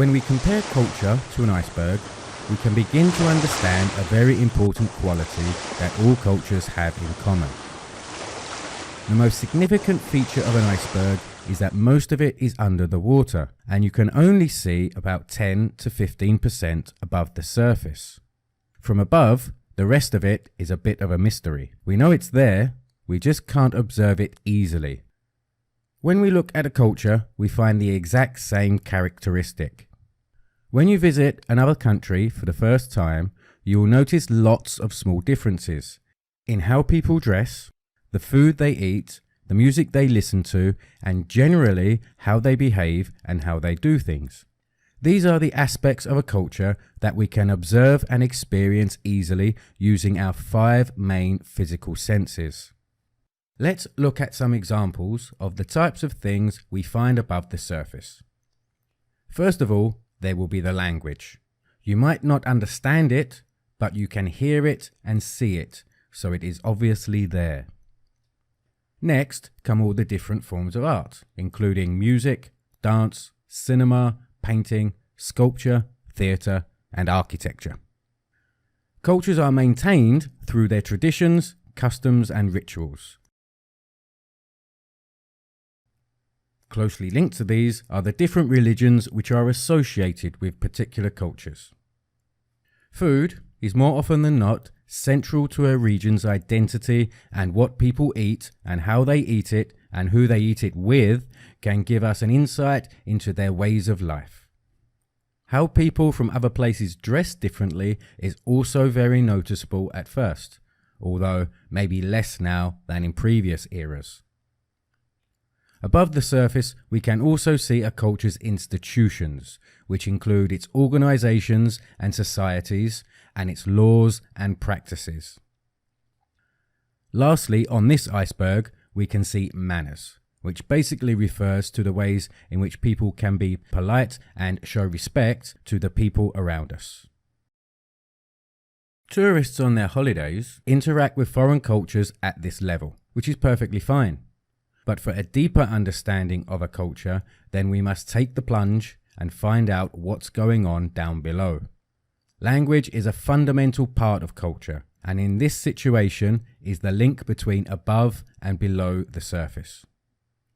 When we compare culture to an iceberg, we can begin to understand a very important quality that all cultures have in common. The most significant feature of an iceberg is that most of it is under the water, and you can only see about 10 to 15% above the surface. From above, the rest of it is a bit of a mystery. We know it's there, we just can't observe it easily. When we look at a culture, we find the exact same characteristic. When you visit another country for the first time, you will notice lots of small differences in how people dress, the food they eat, the music they listen to, and generally how they behave and how they do things. These are the aspects of a culture that we can observe and experience easily using our 5 main physical senses. Let's look at some examples of the types of things we find above the surface. First of all, there will be the language. You might not understand it, but you can hear it and see it, so it is obviously there. Next come all the different forms of art, including music, dance, cinema, painting, sculpture, theatre, and architecture. Cultures are maintained through their traditions, customs, and rituals. Closely linked to these are the different religions which are associated with particular cultures. Food is more often than not central to a region's identity, and what people eat and how they eat it and who they eat it with can give us an insight into their ways of life. How people from other places dress differently is also very noticeable at first, although maybe less now than in previous eras. Above the surface, we can also see a culture's institutions, which include its organizations and societies, and its laws and practices. Lastly, on this iceberg, we can see manners, which basically refers to the ways in which people can be polite and show respect to the people around us. Tourists on their holidays interact with foreign cultures at this level, which is perfectly fine. But for a deeper understanding of a culture, then we must take the plunge and find out what's going on down below. Language is a fundamental part of culture, and in this situation is the link between above and below the surface.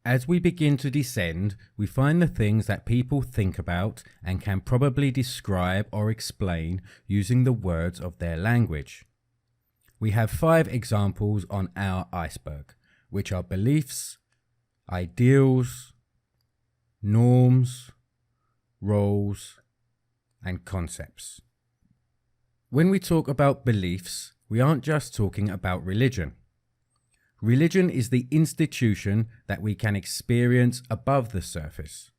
As we begin to descend, we find the things that people think about and can probably describe or explain using the words of their language. We have 5 examples on our iceberg, which are beliefs, ideals, norms, roles, and concepts. When we talk about beliefs, we aren't just talking about religion. Religion is the institution that we can experience above the surface.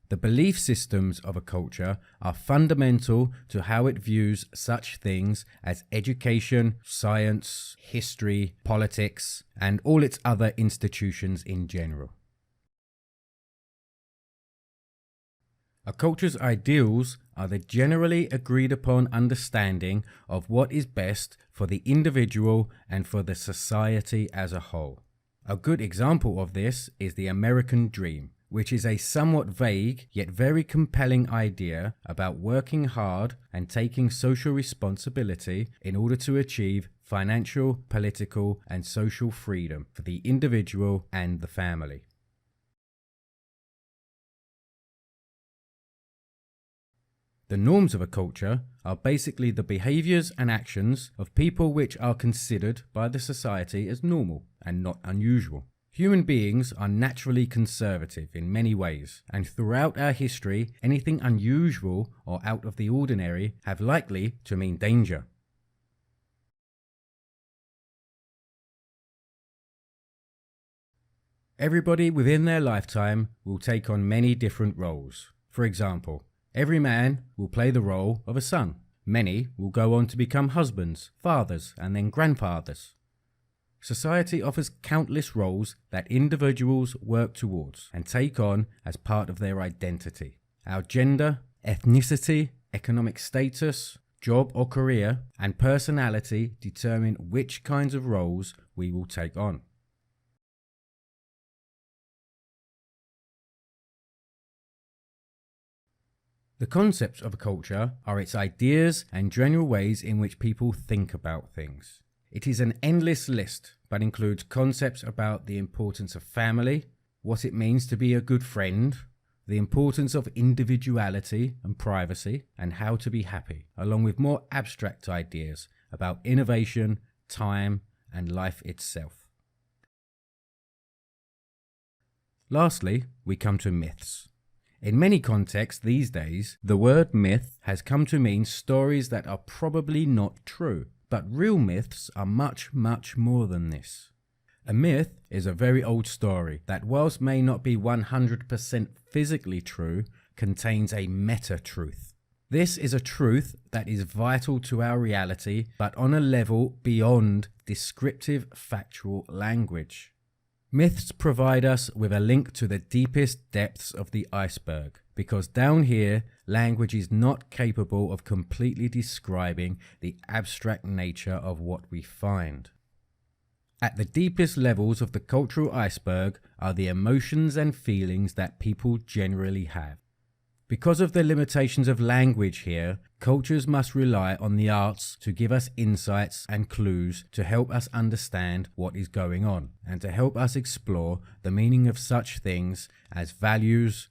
The belief systems of a culture are fundamental to how it views such things as education, science, history, politics, and all its other institutions in general. A culture's ideals are the generally agreed upon understanding of what is best for the individual and for the society as a whole. A good example of this is the American dream, which is a somewhat vague yet very compelling idea about working hard and taking social responsibility in order to achieve financial, political, and social freedom for the individual and the family. The norms of a culture are basically the behaviors and actions of people which are considered by the society as normal and not unusual. Human beings are naturally conservative in many ways, and throughout our history, anything unusual or out of the ordinary have likely to mean danger. Everybody within their lifetime will take on many different roles. For example, every man will play the role of a son. Many will go on to become husbands, fathers, and then grandfathers. Society offers countless roles that individuals work towards and take on as part of their identity. Our gender, ethnicity, economic status, job or career, and personality determine which kinds of roles we will take on. The concepts of a culture are its ideas and general ways in which people think about things. It is an endless list, but includes concepts about the importance of family, what it means to be a good friend, the importance of individuality and privacy, and how to be happy, along with more abstract ideas about innovation, time, and life itself. Lastly, we come to myths. In many contexts these days, the word myth has come to mean stories that are probably not true, but real myths are much, much more than this. A myth is a very old story that, whilst may not be 100% physically true, contains a meta-truth. This is a truth that is vital to our reality, but on a level beyond descriptive factual language. Myths provide us with a link to the deepest depths of the iceberg, because down here, language is not capable of completely describing the abstract nature of what we find. At the deepest levels of the cultural iceberg are the emotions and feelings that people generally have. Because of the limitations of language here, cultures must rely on the arts to give us insights and clues to help us understand what is going on, and to help us explore the meaning of such things as values,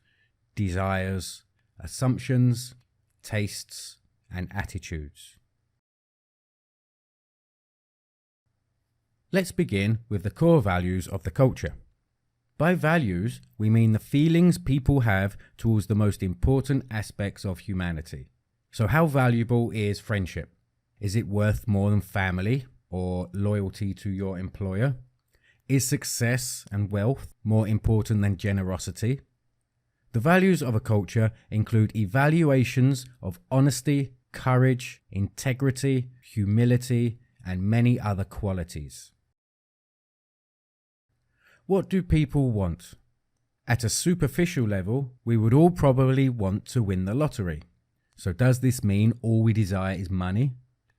desires, assumptions, tastes, and attitudes. Let's begin with the core values of the culture. By values, we mean the feelings people have towards the most important aspects of humanity. So how valuable is friendship? Is it worth more than family or loyalty to your employer? Is success and wealth more important than generosity? The values of a culture include evaluations of honesty, courage, integrity, humility, and many other qualities. What do people want? At a superficial level, we would all probably want to win the lottery. So does this mean all we desire is money?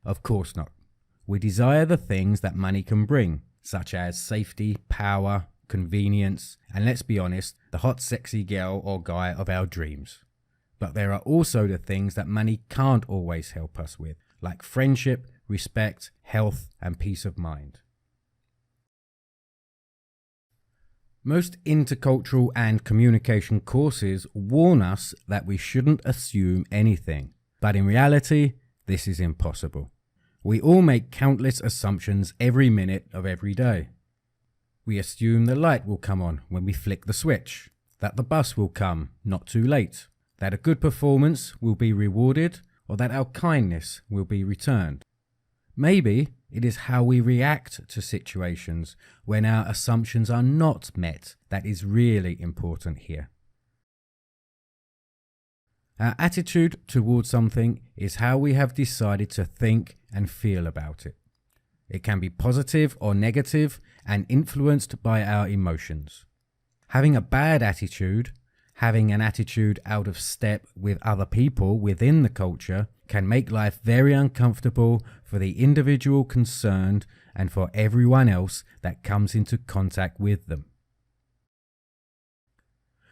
Of course not. We desire the things that money can bring, such as safety, power, convenience, and let's be honest, the hot sexy girl or guy of our dreams. But there are also the things that money can't always help us with, like friendship, respect, health, and peace of mind. Most intercultural and communication courses warn us that we shouldn't assume anything, but in reality, this is impossible. We all make countless assumptions every minute of every day. We assume the light will come on when we flick the switch, that the bus will come not too late, that a good performance will be rewarded, or that our kindness will be returned. Maybe it is how we react to situations when our assumptions are not met that is really important here. Our attitude towards something is how we have decided to think and feel about it. It can be positive or negative and influenced by our emotions. Having a bad attitude, having an attitude out of step with other people within the culture, can make life very uncomfortable for the individual concerned and for everyone else that comes into contact with them.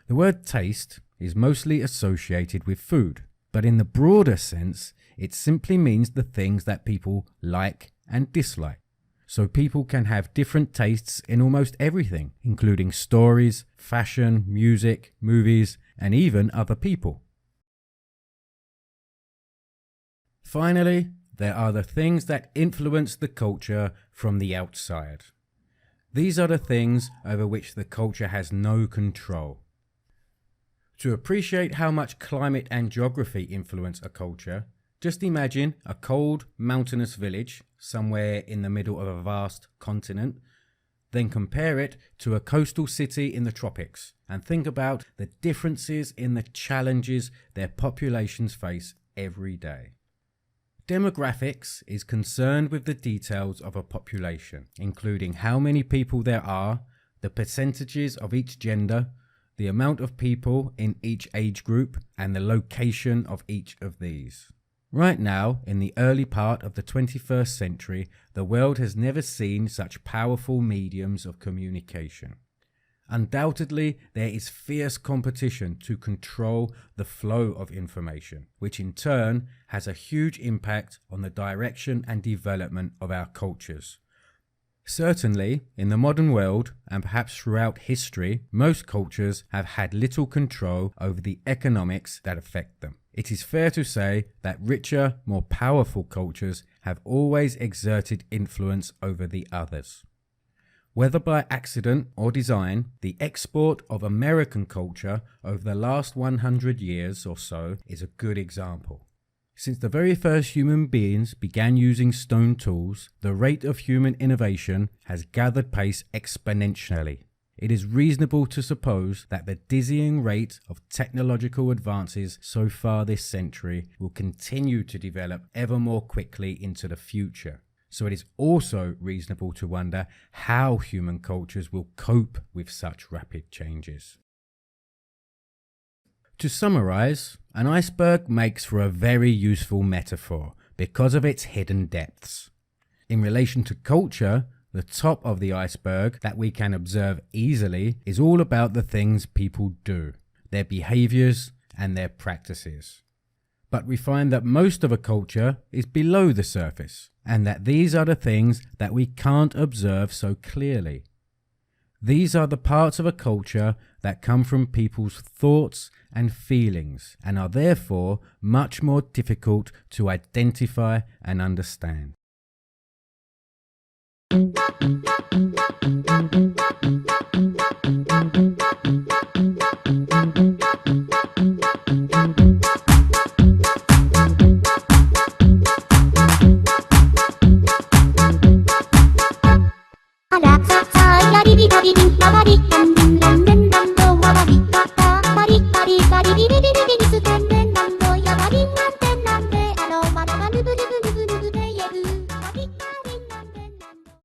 The word taste is mostly associated with food, but in the broader sense, it simply means the things that people like and dislike. So people can have different tastes in almost everything, including stories, fashion, music, movies, and even other people. Finally, there are the things that influence the culture from the outside. These are the things over which the culture has no control. To appreciate how much climate and geography influence a culture, just imagine a cold, mountainous village somewhere in the middle of a vast continent, then compare it to a coastal city in the tropics, and think about the differences in the challenges their populations face every day. Demographics is concerned with the details of a population, including how many people there are, the percentages of each gender, the amount of people in each age group, and the location of each of these. Right now, in the early part of the 21st century, the world has never seen such powerful mediums of communication. Undoubtedly, there is fierce competition to control the flow of information, which in turn has a huge impact on the direction and development of our cultures. Certainly, in the modern world, and perhaps throughout history, most cultures have had little control over the economics that affect them. It is fair to say that richer, more powerful cultures have always exerted influence over the others. Whether by accident or design, the export of American culture over the last 100 years or so is a good example. Since the very first human beings began using stone tools, the rate of human innovation has gathered pace exponentially. It is reasonable to suppose that the dizzying rate of technological advances so far this century will continue to develop ever more quickly into the future. So it is also reasonable to wonder how human cultures will cope with such rapid changes. To summarize, an iceberg makes for a very useful metaphor because of its hidden depths. In relation to culture, the top of the iceberg that we can observe easily is all about the things people do, their behaviors and their practices. But we find that most of a culture is below the surface, and that these are the things that we can't observe so clearly. These are the parts of a culture that come from people's thoughts and feelings, and are therefore much more difficult to identify and understand.